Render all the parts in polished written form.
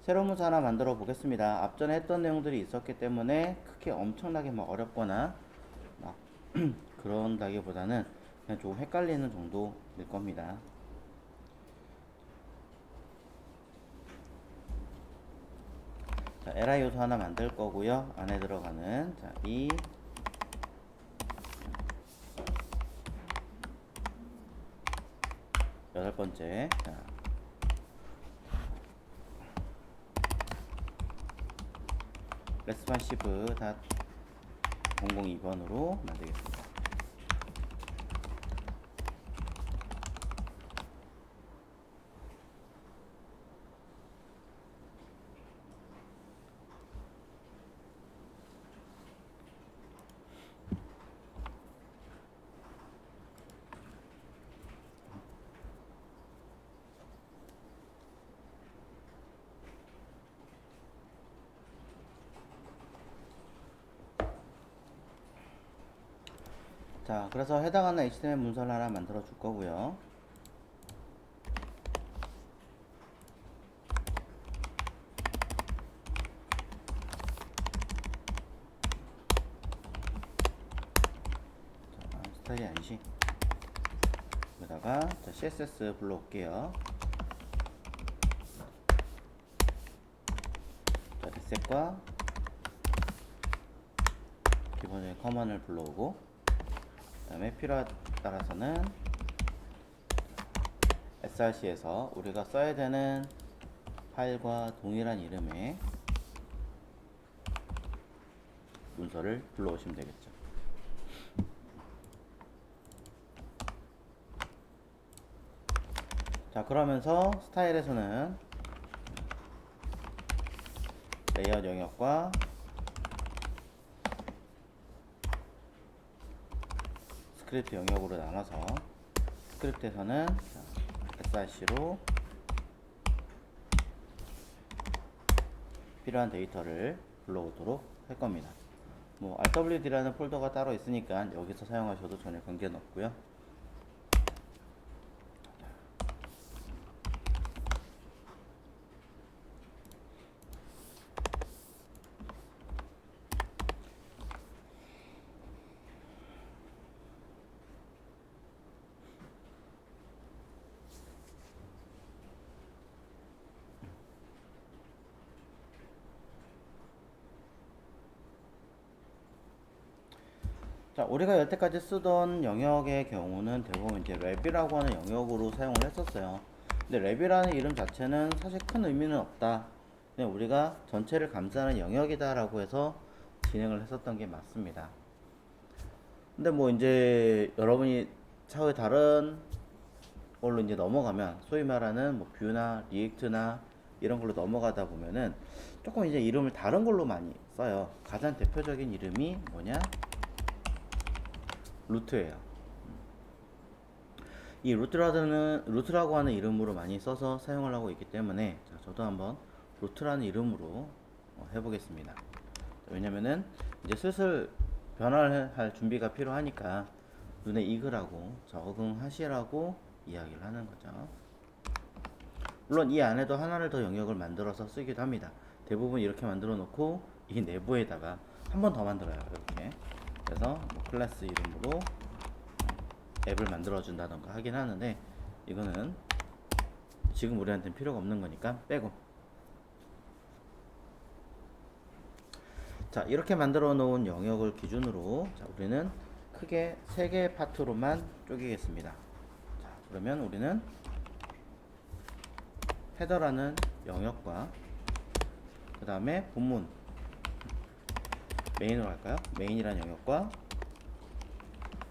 새로운 문서 하나 만들어 보겠습니다. 앞전에 했던 내용들이 있었기 때문에 크게 엄청나게 막 어렵거나 막 그런다기보다는 그냥 조금 헷갈리는 정도일 겁니다. 자, li 요소 하나 만들 거고요. 안에 들어가는 이 여덟 번째 레스판시브 002번으로 만들겠습니다. 자, 그래서 해당하는 HTML 문서를 하나 만들어 줄 거고요. 자, 스타일이 안식 여기다가 CSS 불러올게요. 자, 셋과 기본적인 커먼을 불러오고, 그 다음에 필요에 따라서는 src에서 우리가 써야 되는 파일과 동일한 이름의 문서를 불러오시면 되겠죠. 자, 그러면서 스타일에서는 레이아웃 영역과 스크립트 영역으로 나눠서 스크립트에서는 src로 필요한 데이터를 불러오도록 할 겁니다. 뭐 rwd라는 폴더가 따로 있으니까 여기서 사용하셔도 전혀 관계는 없고요. 자, 우리가 여태까지 쓰던 영역의 경우는 대부분 이제 랩이라고 하는 영역으로 사용을 했었어요. 근데 랩이라는 이름 자체는 사실 큰 의미는 없다. 그냥 우리가 전체를 감싸는 영역이다라고 해서 진행을 했었던 게 맞습니다. 근데 뭐 이제 여러분이 차후에 다른 걸로 이제 넘어가면 소위 말하는 뭐 뷰나 리액트나 이런 걸로 넘어가다 보면은 조금 이제 이름을 다른 걸로 많이 써요. 가장 대표적인 이름이 뭐냐? 루트예요. 이 루트라고 하는 이름으로 많이 써서 사용을 하고 있기 때문에 자, 저도 한번 루트라는 이름으로 해보겠습니다. 왜냐면은 이제 슬슬 변화를 할 준비가 필요하니까 눈에 익으라고 적응하시라고 이야기를 하는 거죠. 물론 이 안에도 하나를 더 영역을 만들어서 쓰기도 합니다. 대부분 이렇게 만들어 놓고 이 내부에다가 한 번 더 만들어요. 이렇게. 그래서 뭐 클래스 이름으로 앱을 만들어 준다던가 하긴 하는데 이거는 지금 우리한테는 필요가 없는 거니까 빼고. 자, 이렇게 만들어 놓은 영역을 기준으로 자, 우리는 크게 3개의 파트로만 쪼개겠습니다. 자, 그러면 우리는 헤더라는 영역과 그 다음에 본문 메인으로 할까요? 메인이라는 영역과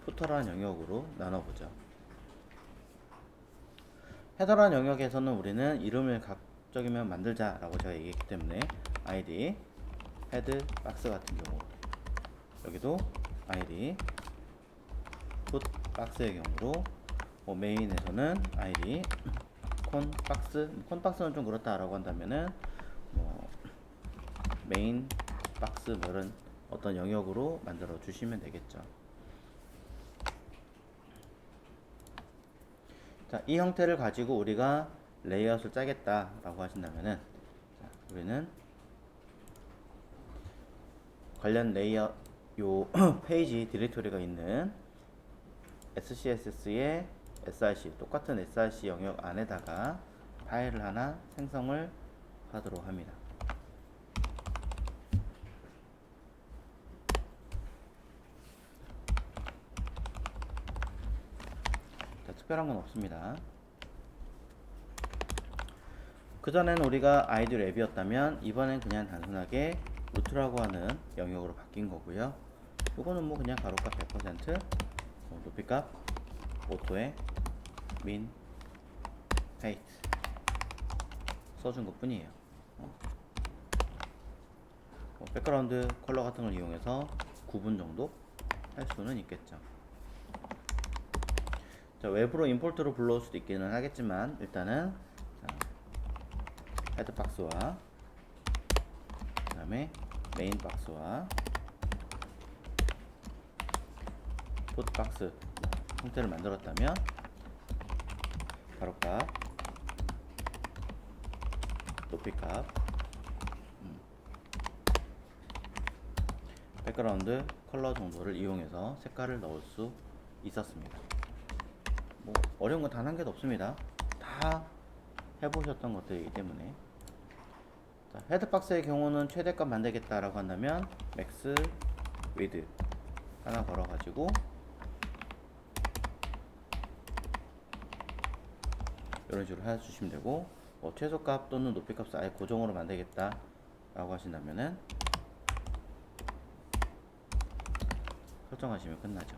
푸터라는 영역으로 나눠보죠. 헤더라는 영역에서는 우리는 이름을 각적이면 만들자라고 제가 얘기했기 때문에 id 헤드 박스 같은 경우 여기도 id 풋 박스의 경우로 뭐 메인에서는 id 콘 박스는 좀 그렇다라고 한다면은 뭐 메인 박스 뭐 이런 어떤 영역으로 만들어 주시면 되겠죠. 자, 이 형태를 가지고 우리가 레이아웃을 짜겠다라고 하신다면은 자, 우리는 관련 레이어 요 페이지 디렉토리가 있는 SCSS의 src 똑같은 src 영역 안에다가 파일을 하나 생성을 하도록 합니다. 자, 특별한 건 없습니다. 그전에는 우리가 아이디 랩이었다면 이번엔 그냥 단순하게 루트라고 하는 영역으로 바뀐 거고요. 이거는 뭐 그냥 가로값 100%, 높이값 오토에 min height 써준 것 뿐이에요. 백그라운드 컬러 같은 걸 이용해서 구분 정도 할 수는 있겠죠. 자, 외부로 임포트로 불러올 수도 있기는 하겠지만 일단은 헤드 박스와 그 다음에 메인 박스와 포트 박스 형태를 만들었다면 가로값, 높이값, 백그라운드 컬러 정도를 이용해서 색깔을 넣을 수 있었습니다. 뭐 어려운 건 단 한 개도 없습니다. 다 해보셨던 것들이기 때문에. 자, 헤드박스의 경우는 최대값 만들겠다라고 한다면 max width 하나 걸어가지고 이런 식으로 해주시면 되고, 최소값 또는 높이값을 아예 고정으로 만들겠다 라고 하신다면은 설정하시면 끝나죠.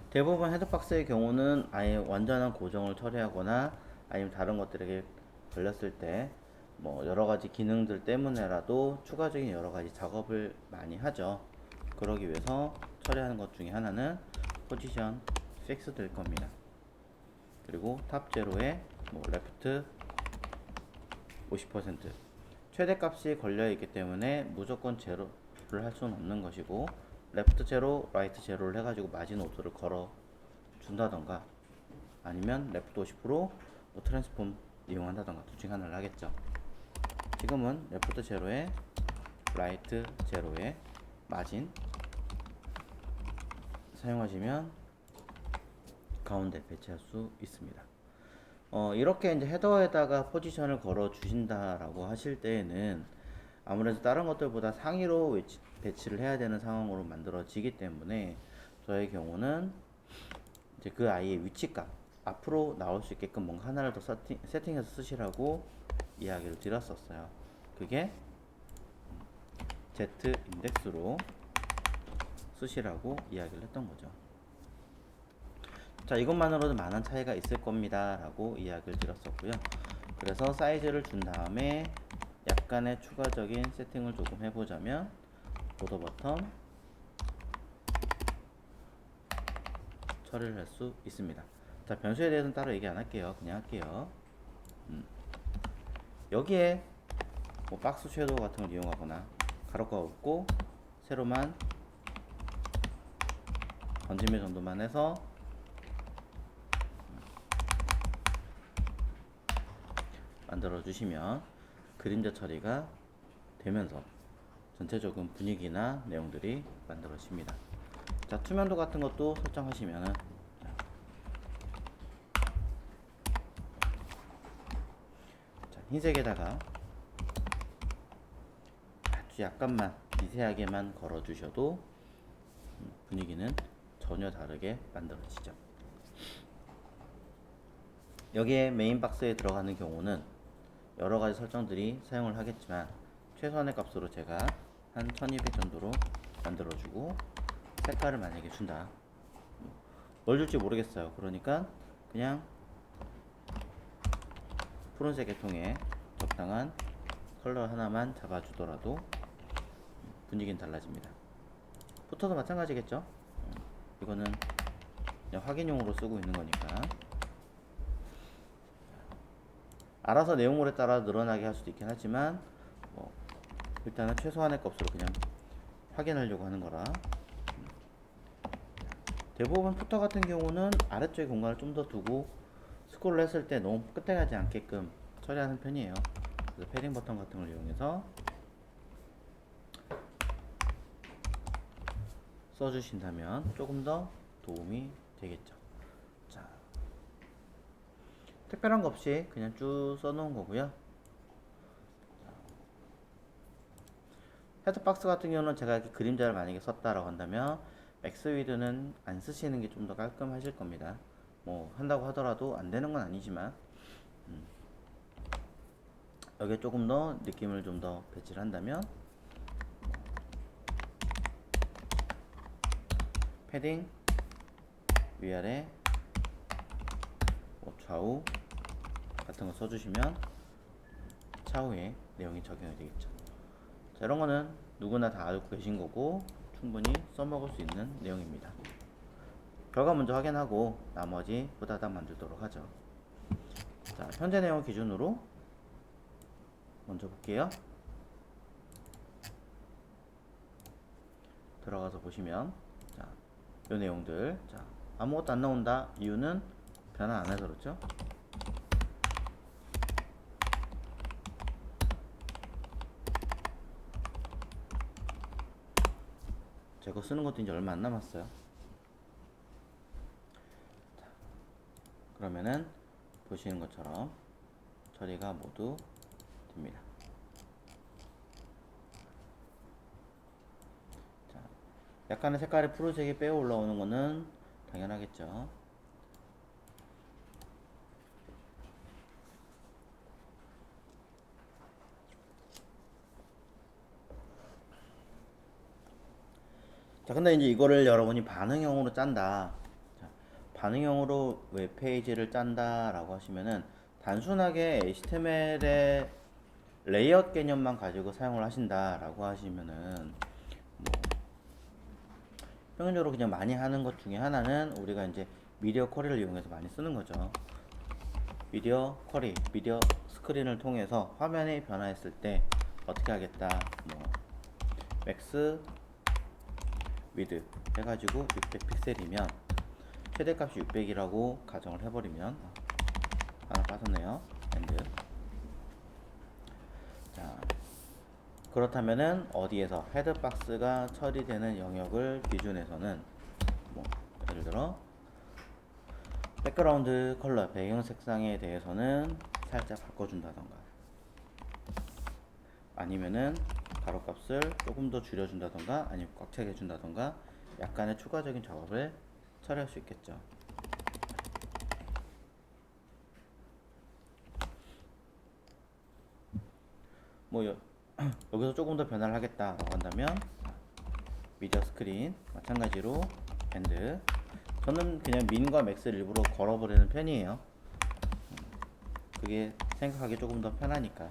대부분 헤드박스의 경우는 아예 완전한 고정을 처리하거나 아니면 다른 것들에게 걸렸을 때 뭐 여러가지 기능들 때문에라도 추가적인 여러가지 작업을 많이 하죠. 그러기 위해서 처리하는 것 중에 하나는 포지션 픽스 될 겁니다. 그리고 탑 제로에 뭐 레프트 50% 최대값이 걸려있기 때문에 무조건 제로를 할 수는 없는 것이고, 레프트 제로, 라이트 제로를 해가지고 마진 오토를 걸어 준다던가 아니면 레프트 50% 뭐 트랜스폼 이용한다던가 둘 중 하나를 하겠죠. 지금은 레프트 제로에 라이트 제로에 마진 사용하시면 가운데 배치할 수 있습니다. 이렇게 이제 헤더에다가 포지션을 걸어 주신다라고 하실 때에는 아무래도 다른 것들보다 상위로 배치를 해야 되는 상황으로 만들어지기 때문에 저의 경우는 이제 그 아이의 위치값 앞으로 나올 수 있게끔 뭔가 하나를 더 세팅해서 쓰시라고 이야기를 드렸었어요. 그게 Z 인덱스로 쓰시라고 이야기를 했던 거죠. 자, 이것만으로도 많은 차이가 있을 겁니다 라고 이야기를 드렸었고요. 그래서 사이즈를 준 다음에 약간의 추가적인 세팅을 조금 해보자면 보더 버튼 처리를 할 수 있습니다. 자, 변수에 대해서는 따로 얘기 안 할게요. 그냥 할게요. 여기에 뭐 박스 섀도우 같은 걸 이용하거나 가로가 없고 세로만 건짐의 정도만 해서 만들어 주시면 그림자 처리가 되면서 전체적인 분위기나 내용들이 만들어집니다. 자, 투명도 같은 것도 설정하시면은 자, 흰색에다가 아주 약간만 미세하게만 걸어 주셔도 분위기는 전혀 다르게 만들어지죠. 여기에 메인 박스에 들어가는 경우는 여러가지 설정들이 사용을 하겠지만 최소한의 값으로 제가 한 1200 정도로 만들어주고, 색깔을 만약에 준다, 뭘 줄지 모르겠어요. 그러니까 그냥 푸른색 계통에 적당한 컬러 하나만 잡아주더라도 분위기는 달라집니다. 포터도 마찬가지겠죠. 이거는 그냥 확인용으로 쓰고 있는 거니까 알아서 내용물에 따라 늘어나게 할 수도 있긴 하지만 일단은 최소한의 값으로 그냥 확인하려고 하는 거라. 대부분 푸터 같은 경우는 아래쪽에 공간을 좀 더 두고 스크롤을 했을 때 너무 끝에 가지 않게끔 처리하는 편이에요. 그래서 패딩 버튼 같은 걸 이용해서 써주신다면 조금 더 도움이 되겠죠. 자, 특별한 거 없이 그냥 쭉 써놓은 거고요. 헤드박스 같은 경우는 제가 이렇게 그림자를 만약에 썼다라고 한다면 맥스 위드는 안 쓰시는 게 좀 더 깔끔하실 겁니다. 뭐 한다고 하더라도 안 되는 건 아니지만 여기에 조금 더 느낌을 좀 더 배치를 한다면 패딩 위아래 뭐 좌우 같은 거 써주시면 차후에 내용이 적용이 되겠죠. 자, 이런 거는 누구나 다 알고 계신 거고 충분히 써먹을 수 있는 내용입니다. 결과 먼저 확인하고 나머지 후다닥 만들도록 하죠. 자, 현재 내용 기준으로 먼저 볼게요. 들어가서 보시면 자, 요 내용들 자, 아무것도 안 나온다. 이유는 변화 안 해서 그렇죠. 제거 쓰는 것도 이제 얼마 안 남았어요. 자, 그러면은 보시는 것처럼 처리가 모두 됩니다. 자, 약간의 색깔이 푸른색이 빼어 올라오는 거는 당연하겠죠. 자, 근데 이제 이거를 여러분이 반응형으로 짠다. 자, 반응형으로 웹페이지를 짠다 라고 하시면은 단순하게 HTML의 레이아웃 개념만 가지고 사용을 하신다 라고 하시면은 뭐 평균적으로 그냥 많이 하는 것 중에 하나는 우리가 이제 미디어 쿼리를 이용해서 많이 쓰는 거죠. 미디어 쿼리, 미디어 스크린을 통해서 화면이 변화했을 때 어떻게 하겠다. 뭐 맥스 위드 해가지고 600 픽셀이면 최대값이 600이라고 가정을 해버리면 하나 빠졌네요. 엔드. 자, 그렇다면은 어디에서 헤드박스가 처리되는 영역을 기준해서는 뭐 예를 들어 백그라운드 컬러 배경 색상에 대해서는 살짝 바꿔준다던가 아니면은 가로값을 조금 더 줄여준다던가 아니면 꽉 차게 해준다던가 약간의 추가적인 작업을 처리할 수 있겠죠. 뭐 여기서 조금 더 변화를 하겠다라고 한다면 미디어 스크린 마찬가지로 밴드 저는 그냥 민과 맥스를 일부러 걸어버리는 편이에요. 그게 생각하기 조금 더 편하니까.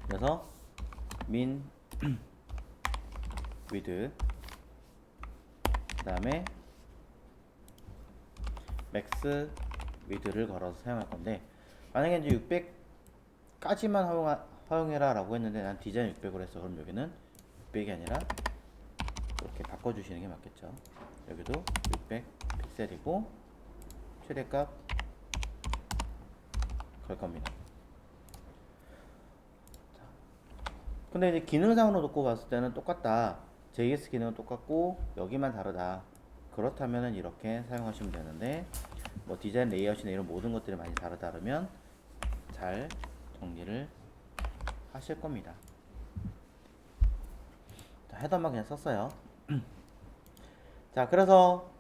그래서 민 위드 그 다음에 맥스 위드를 걸어서 사용할 건데 만약에 이제 600까지만 허용해라 라고 했는데 난 디자인 600으로 했어. 그럼 여기는 600이 아니라 이렇게 바꿔주시는 게 맞겠죠. 여기도 600 픽셀이고 최대값 걸 겁니다. 근데 이제 기능상으로 놓고 봤을 때는 똑같다. JS 기능은 똑같고 여기만 다르다. 그렇다면은 이렇게 사용하시면 되는데 뭐 디자인 레이아웃이나 이런 모든 것들이 많이 다르다면 잘 정리를 하실 겁니다. 자, 헤더만 그냥 썼어요. 자, 그래서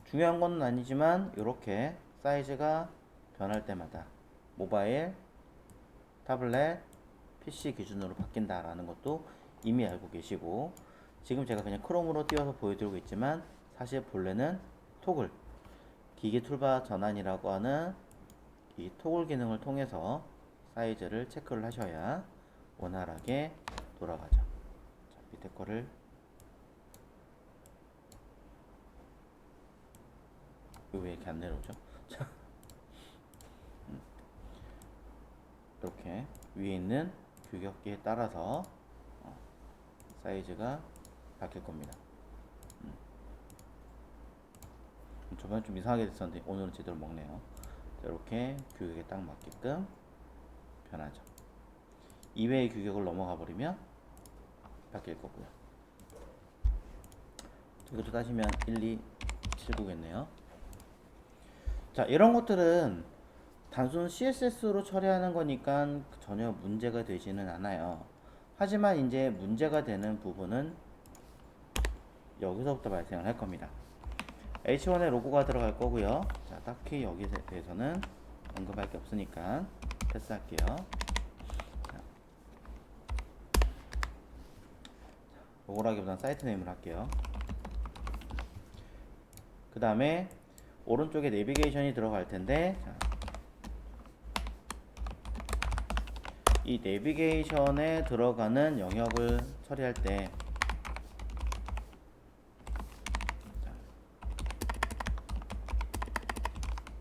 중요한 건 아니지만 이렇게 사이즈가 변할 때마다 모바일, 타블렛, PC 기준으로 바뀐다라는 것도 이미 알고 계시고 지금 제가 그냥 크롬으로 띄워서 보여드리고 있지만 사실 본래는 토글 기기 툴바 전환이라고 하는 이 토글 기능을 통해서 사이즈를 체크를 하셔야 원활하게 돌아가죠. 자, 밑에 거를 왜 이렇게 안 내려오죠? 자, 이렇게 위에 있는 규격기에 따라서 사이즈가 바뀔 겁니다. 저번에 좀 이상하게 됐었는데 오늘은 제대로 먹네요. 자, 이렇게 규격에 딱 맞게끔 변하죠. 이외의 규격을 넘어가 버리면 바뀔 거고요. 이것도 따지면 1279겠네요. 자, 이런 것들은 단순 CSS로 처리하는 거니까 전혀 문제가 되지는 않아요. 하지만 이제 문제가 되는 부분은 여기서부터 발생을 할 겁니다. H1에 로고가 들어갈 거고요. 자, 딱히 여기에 대해서는 언급할 게 없으니까 패스할게요. 자, 로고라기보다는 사이트 네임을 할게요. 그 다음에 오른쪽에 내비게이션이 들어갈 텐데, 자, 이 내비게이션에 들어가는 영역을 처리할 때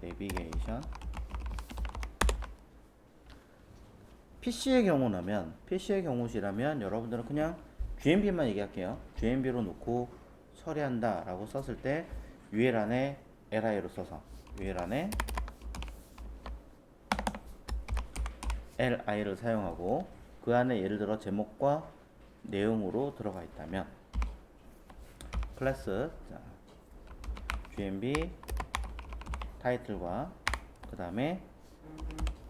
내비게이션 PC의 경우시라면 여러분들은 그냥 GMB만 얘기할게요. GMB로 놓고 처리한다 라고 썼을 때 UL안에 LI로 써서 UL안에 LI를 사용하고 그 안에 예를 들어 제목과 내용으로 들어가 있다면 클래스 GMB 타이틀과 그 다음에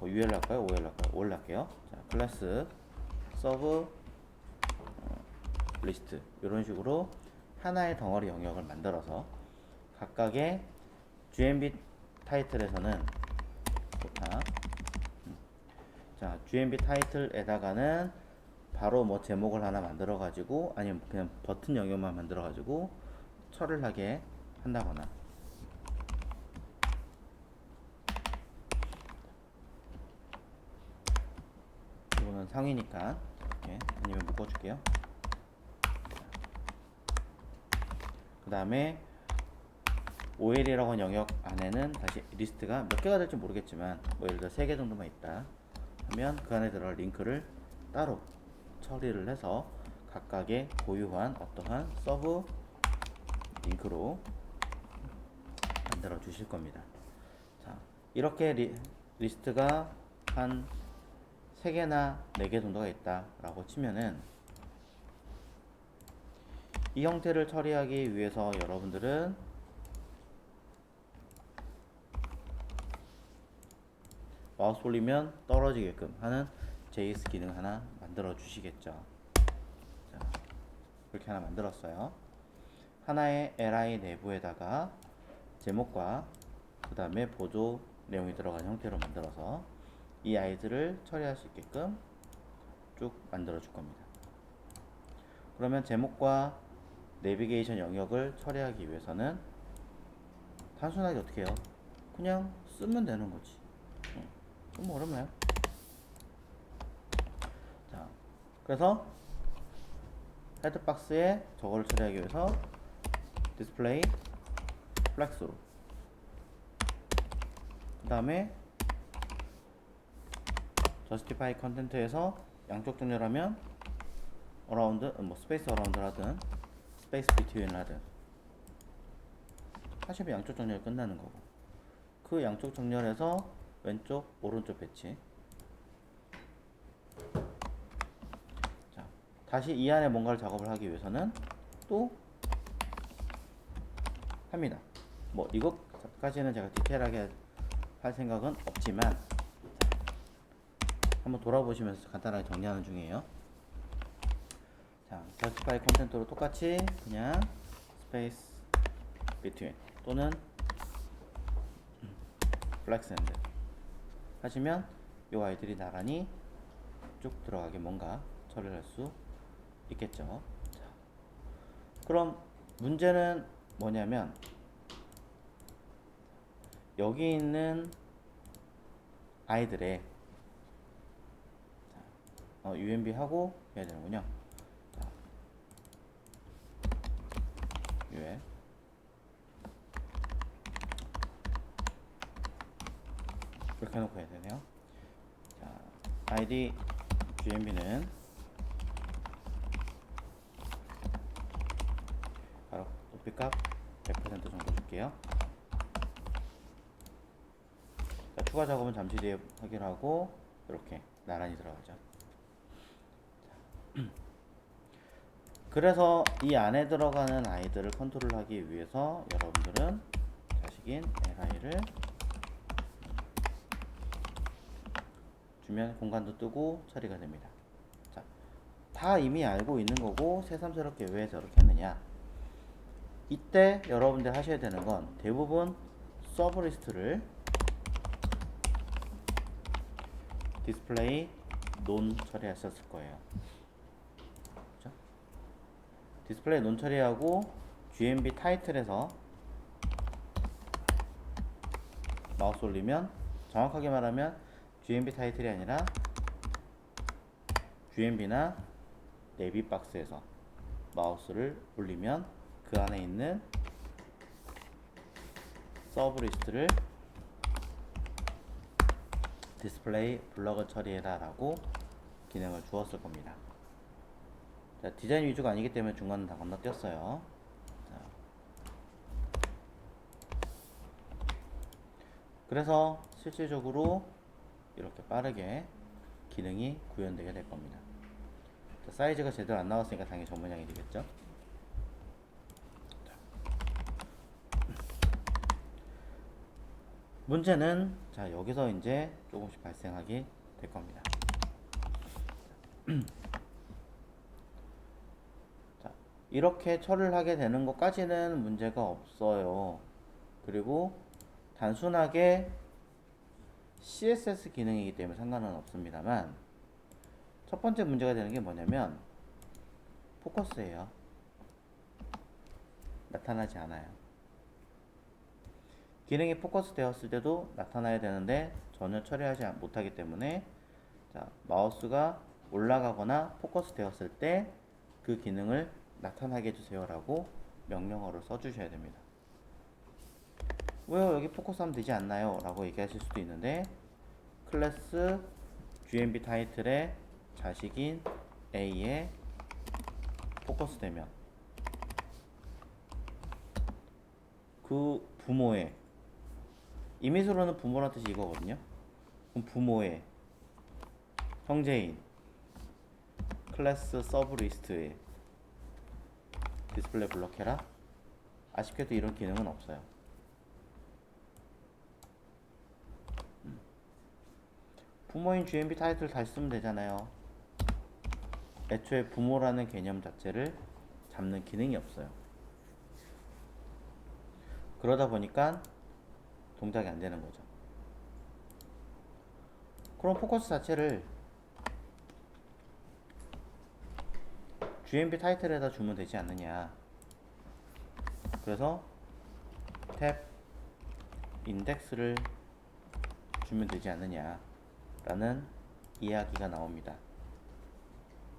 UL 할까요? OL 할까요? OL 할게요. 자, 클래스 서브 리스트 이런 식으로 하나의 덩어리 영역을 만들어서 각각의 GMB 타이틀에서는 자, GMB 타이틀에다가는 바로 뭐 제목을 하나 만들어 가지고 아니면 그냥 버튼 영역만 만들어 가지고 처리를 하게 한다거나 이거는 상위니까 이렇게 아니면 묶어줄게요. 그 다음에 OL이라고 하는 영역 안에는 다시 리스트가 몇 개가 될지 모르겠지만 뭐 예를 들어 3개 정도만 있다 하면 그 안에 들어갈 링크를 따로 처리를 해서 각각의 고유한 어떠한 서브 링크로 만들어 주실 겁니다. 자, 이렇게 리스트가 한 3개나 4개 정도가 있다 라고 치면은 이 형태를 처리하기 위해서 여러분들은 마우스 올리면 떨어지게끔 하는 JS 기능 하나 만들어 주시겠죠. 자, 이렇게 하나 만들었어요. 하나의 LI 내부에다가 제목과 그 다음에 보조 내용이 들어간 형태로 만들어서 이 아이들을 처리할 수 있게끔 쭉 만들어 줄 겁니다. 그러면 제목과 내비게이션 영역을 처리하기 위해서는 단순하게 어떻게 해요? 그냥 쓰면 되는 거지. 좀 어렵나요? 자, 그래서 헤드박스에 저거를 처리하기 위해서 디스플레이 플렉스로 그 다음에 저스티파이 컨텐트에서 양쪽 정렬하면 어라운드 뭐 스페이스 어라운드를 하든 스페이스 비트윈을 하든 하시면 양쪽 정렬이 끝나는 거고 그 양쪽 정렬에서 왼쪽 오른쪽 배치 자, 다시 이 안에 뭔가를 작업을 하기 위해서는 또 합니다. 뭐 이것까지는 제가 디테일하게 할 생각은 없지만 한번 돌아보시면서 간단하게 정리하는 중이에요. 자, justify 컨텐트로 똑같이 그냥 space between 또는 flex and 하시면 이 아이들이 나란히 쭉 들어가게 뭔가 처리를 할 수 있겠죠. 자, 그럼 문제는 뭐냐면 여기 있는 아이들의 UMB 하고 해야 되는군요. 자, UL 이렇게 해놓고 해야 되네요. 자, ID GMB는 바로 높이값 100% 정도 줄게요. 자, 추가 작업은 잠시 뒤에 하기로 하고 이렇게 나란히 들어가죠. 그래서 이 안에 들어가는 아이들을 컨트롤하기 위해서 여러분들은 자식인 li를 주면 공간도 뜨고 처리가 됩니다. 자, 다 이미 알고 있는 거고 새삼스럽게 왜 저렇게 했느냐. 이때 여러분들 하셔야 되는 건 대부분 서브 리스트를 디스플레이 논 처리하셨을 거예요. 그렇죠? 디스플레이 논 처리하고 GMB 타이틀에서 마우스 올리면 정확하게 말하면 GMB 타이틀이 아니라 GMB나 네비 박스에서 마우스를 올리면 그 안에 있는 서브 리스트를 디스플레이 블럭을 처리해라 라고 기능을 주었을 겁니다. 자, 디자인 위주가 아니기 때문에 중간은 다 건너뛰었어요. 자, 그래서 실질적으로 이렇게 빠르게 기능이 구현되게 될 겁니다. 자, 사이즈가 제대로 안 나왔으니까 당연히 전문량이 되겠죠. 문제는 자 여기서 이제 조금씩 발생하게 될 겁니다. 자, 이렇게 처리를 하게 되는 것까지는 문제가 없어요. 그리고 단순하게 CSS 기능이기 때문에 상관은 없습니다만 첫 번째 문제가 되는 게 뭐냐면 포커스예요. 나타나지 않아요. 기능이 포커스 되었을 때도 나타나야 되는데 전혀 처리하지 못하기 때문에 자, 마우스가 올라가거나 포커스 되었을 때 그 기능을 나타나게 해주세요 라고 명령어를 써주셔야 됩니다. 왜요? 여기 포커스 하면 되지 않나요? 라고 얘기하실 수도 있는데 클래스 GMB 타이틀의 자식인 A에 포커스 되면 그 부모의 이미지로는 부모란 뜻이 이거거든요. 그럼 부모의 형제인 클래스 서브 리스트에 디스플레이 블럭 해라. 아쉽게도 이런 기능은 없어요. 부모인 GMB 타이틀 다시 쓰면 되잖아요. 애초에 부모라는 개념 자체를 잡는 기능이 없어요. 그러다 보니까 동작이 안 되는 거죠. 그럼 포커스 자체를 GMB 타이틀에다 주면 되지 않느냐. 그래서 탭 인덱스를 주면 되지 않느냐 라는 이야기가 나옵니다.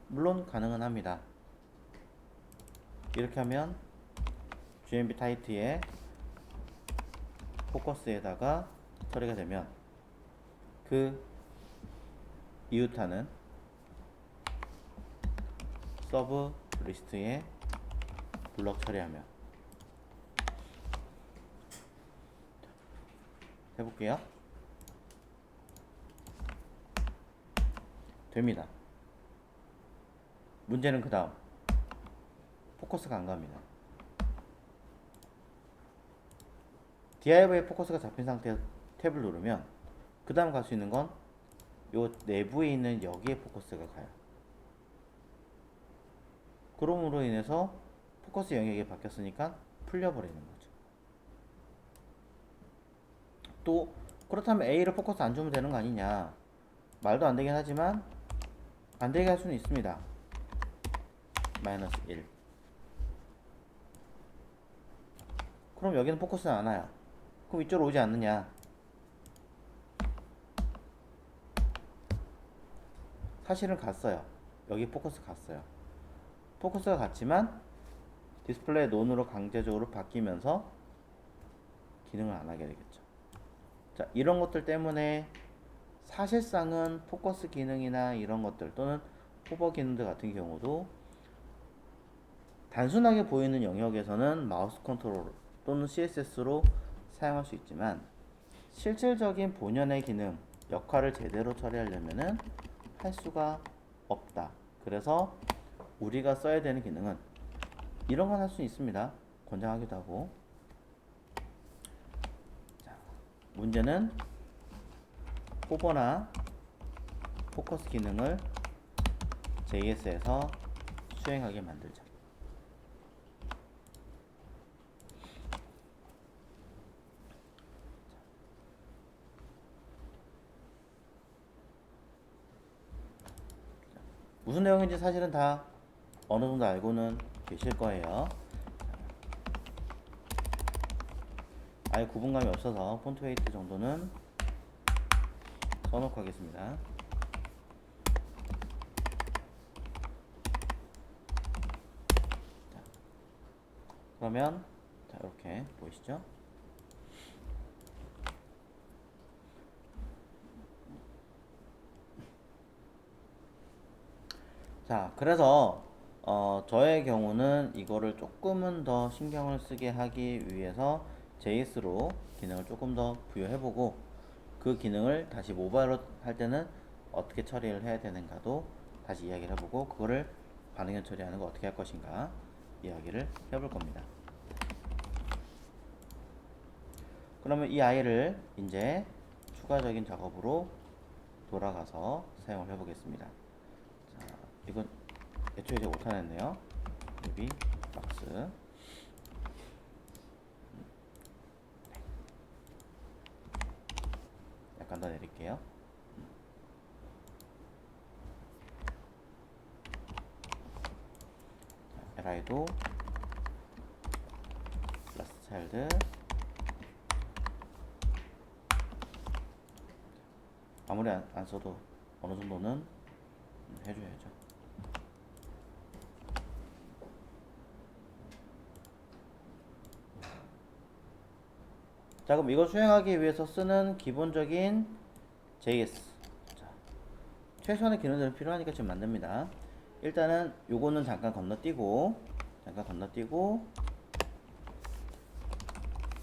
물론 가능은 합니다. 이렇게 하면 GMB 타이틀의 포커스에다가 처리가 되면 그 이웃하는 서브 리스트에 블럭 처리하면 해볼게요. 됩니다. 문제는 그 다음 포커스가 안 갑니다. div에 포커스가 잡힌 상태에서 탭을 누르면 그 다음 갈 수 있는 건 요 내부에 있는 여기에 포커스가 가요. 그럼으로 인해서 포커스 영역이 바뀌었으니까 풀려버리는 거죠. 또 그렇다면 A를 포커스 안 주면 되는 거 아니냐. 말도 안 되긴 하지만 안 되게 할 수는 있습니다. 마이너스 1. 그럼 여기는 포커스는 안 와요. 그럼 이쪽으로 오지 않느냐. 사실은 갔어요. 여기 포커스 갔어요. 포커스가 갔지만 디스플레이 논으로 강제적으로 바뀌면서 기능을 안 하게 되겠죠. 자, 이런 것들 때문에 사실상은 포커스 기능이나 이런 것들 또는 호버 기능들 같은 경우도 단순하게 보이는 영역에서는 마우스 컨트롤 또는 CSS로 사용할 수 있지만 실질적인 본연의 기능, 역할을 제대로 처리하려면은 할 수가 없다. 그래서 우리가 써야 되는 기능은 이런 건 할 수 있습니다. 권장하기도 하고. 자, 문제는 호버나 포커스 기능을 JS에서 수행하게 만들자. 무슨 내용인지 사실은 다 어느 정도 알고는 계실 거예요. 아예 구분감이 없어서 폰트 웨이트 정도는 써놓고 하겠습니다. 자, 그러면 자, 이렇게 보이시죠? 자, 그래서 저의 경우는 이거를 조금은 더 신경을 쓰게 하기 위해서 JS로 기능을 조금 더 부여해보고 그 기능을 다시 모바일로 할 때는 어떻게 처리를 해야 되는가도 다시 이야기를 해보고 그거를 반응형 처리하는 거 어떻게 할 것인가 이야기를 해볼 겁니다. 그러면 이 아이를 이제 추가적인 작업으로 돌아가서 사용을 해보겠습니다. 자, 이건 애초에 제가 못하겠네요. 여기 박스. 약간 더 내릴게요. li도 라스트 차일드 아무리 안 써도 어느 정도는 해줘야죠. 자, 그럼 이걸 수행하기 위해서 쓰는 기본적인 JS. 자, 최소한의 기능들은 필요하니까 지금 만듭니다. 일단은 요거는 잠깐 건너뛰고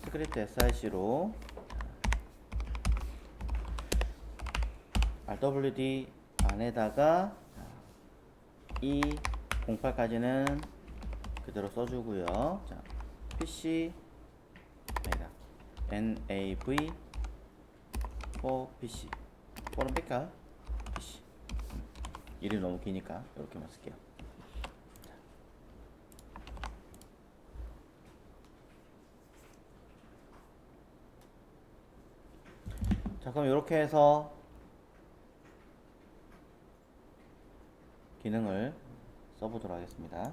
스크립트 SRC로 RWD 안에다가 이 08까지는 그대로 써주고요. 자, PC 아니다. NAV for PC. for는 뺄까? PC. 이름이 너무 기니까 이렇게만 쓸게요. 자, 그럼 이렇게 해서 기능을 써보도록 하겠습니다.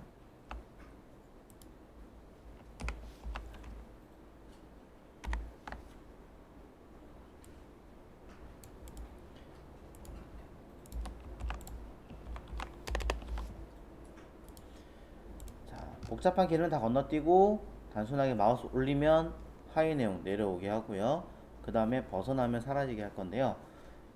복잡한 기능은 다 건너뛰고 단순하게 마우스 올리면 파일 내용 내려오게 하고요. 그 다음에 벗어나면 사라지게 할 건데요.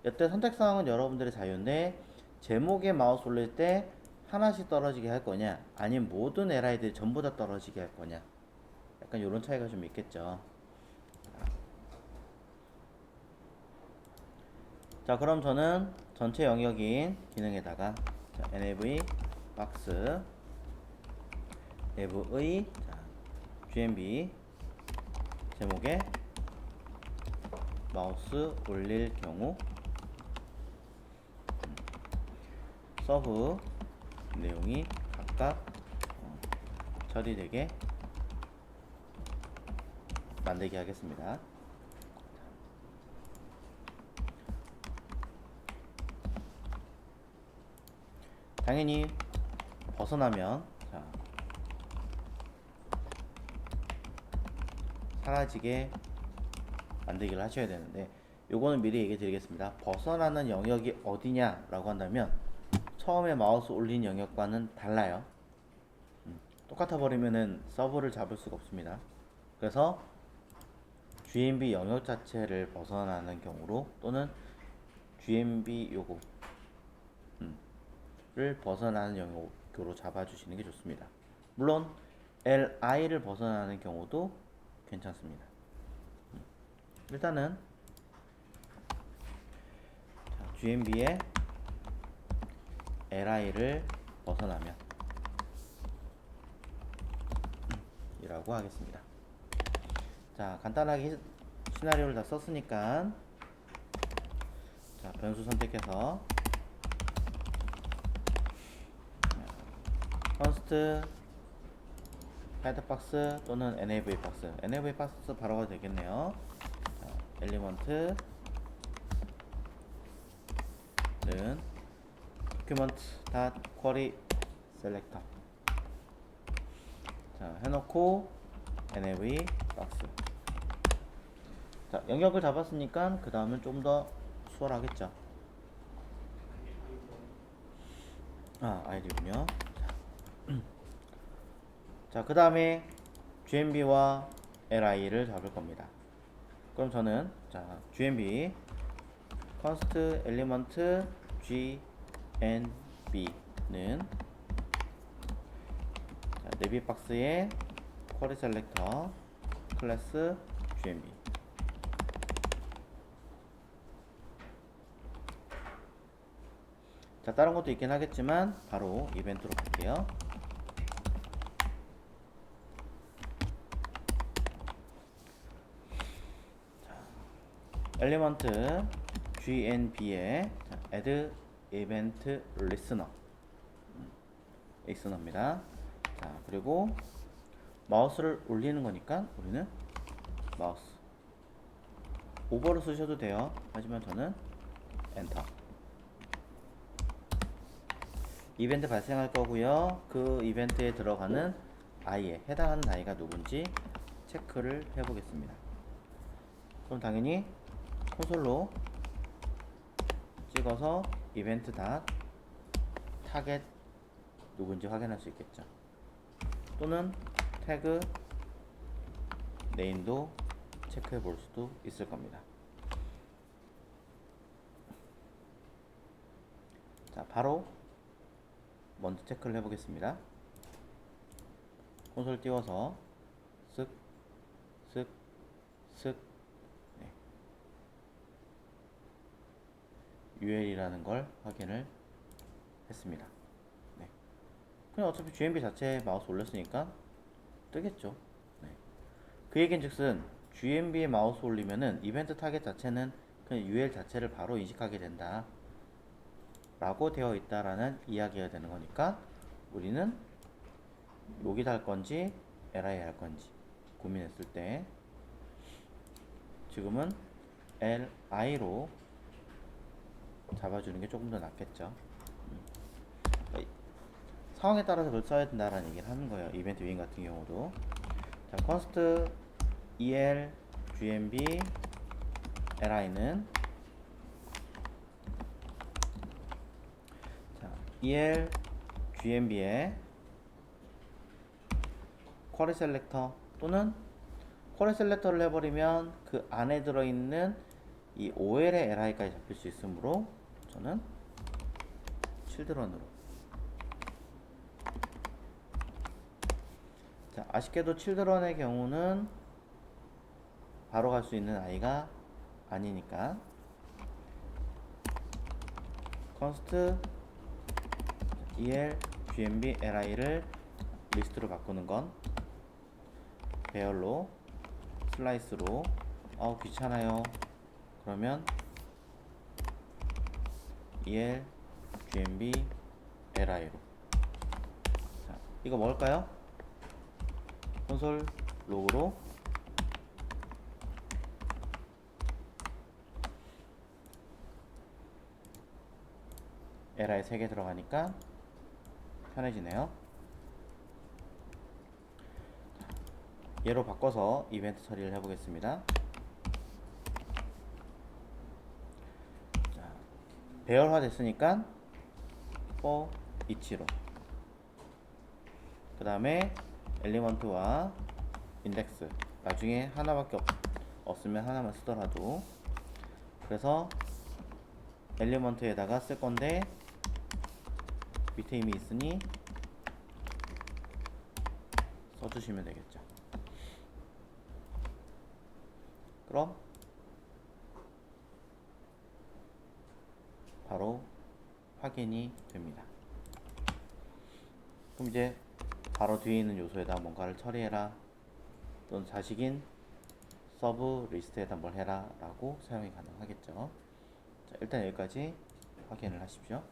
이때 선택사항은 여러분들의 자유인데 제목에 마우스 올릴 때 하나씩 떨어지게 할 거냐 아니면 모든 LI들이 전부 다 떨어지게 할 거냐 약간 이런 차이가 좀 있겠죠. 자, 그럼 저는 전체 영역인 기능에다가 자, nav 박스 내부의 GMB 제목에 마우스 올릴 경우 서브 내용이 각각 처리되게 만들게 하겠습니다. 당연히 벗어나면 자, 사라지게 만들기를 하셔야 되는데 요거는 미리 얘기 드리겠습니다. 벗어나는 영역이 어디냐 라고 한다면 처음에 마우스 올린 영역과는 달라요. 똑같아 버리면은 서버를 잡을 수가 없습니다. 그래서 GMB 영역 자체를 벗어나는 경우로 또는 GMB 요거를 벗어나는 영역으로 잡아주시는 게 좋습니다. 물론 LI를 벗어나는 경우도 괜찮습니다. 일단은 GMB의 li를 벗어나면 이라고 하겠습니다. 자, 간단하게 시나리오를 다 썼으니까 자, 변수 선택해서 const 헤드박스 또는 NAV박스 바로 가도 되겠네요. 자, 엘리먼트는 document.query selector 자, 해놓고 NAV박스 자, 영역을 잡았으니까 그 다음은 좀 더 수월하겠죠. 아이디군요. 자, 그 다음에 GMB와 LI를 잡을 겁니다. 그럼 저는 자, GMB const element GNB는 네비박스의 query selector 클래스 GMB 자, 다른 것도 있긴 하겠지만 바로 이벤트로 갈게요. 엘리먼트 GNB에 add event listener입니다. 자, 그리고 마우스를 올리는 거니까 우리는 마우스 오버를 쓰셔도 돼요. 하지만 저는 엔터. 이벤트 발생할 거고요. 그 이벤트에 들어가는 아이에 해당하는 아이가 누군지 체크를 해보겠습니다. 그럼 당연히 콘솔로 찍어서 이벤트 타겟 누군지 확인할 수 있겠죠. 또는 태그 네임도 체크해 볼 수도 있을 겁니다. 자, 바로 먼저 체크를 해보겠습니다. 콘솔 띄워서 쓱 UL이라는 걸 확인을 했습니다. 네. 그냥 어차피 GMB 자체에 마우스 올렸으니까 뜨겠죠. 네. 그 얘긴즉슨 GMB에 마우스 올리면은 이벤트 타겟 자체는 그냥 UL 자체를 바로 인식하게 된다 라고 되어 있다라는 이야기가 되는 거니까 우리는 여기다 할 건지 LI 할 건지 고민했을 때 지금은 LI로 잡아주는 게 조금 더 낫겠죠. 상황에 따라서 그걸 써야 된다라는 얘기를 하는 거예요. 이벤트 윙 같은 경우도. 자, const el gmb li는 자, el gmb의 query selector 또는 query selector를 해버리면 그 안에 들어있는 이 OL의 li까지 잡힐 수 있으므로 저는 children으로. 자, 아쉽게도 children의 경우는 바로 갈 수 있는 아이가 아니니까 const el gmb li를 리스트로 바꾸는 건 배열로 슬라이스로 귀찮아요. 그러면 el gmb li로. 자, 이거 뭘까요? 콘솔 로그로 li 3개 들어가니까 편해지네요. 얘로 바꿔서 이벤트 처리를 해보겠습니다. 자, 배열화 됐으니까 for each로. 그 다음에 엘리먼트와 인덱스 나중에 하나밖에 없으면 하나만 쓰더라도 그래서 엘리먼트에다가 쓸 건데 밑에 이미 있으니 써주시면 되겠죠. 그럼 바로 확인이 됩니다. 그럼 이제 바로 뒤에 있는 요소에다 뭔가를 처리해라 또는 자식인 서브 리스트에다 뭘 해라 라고 사용이 가능하겠죠. 자, 일단 여기까지 확인을 하십시오.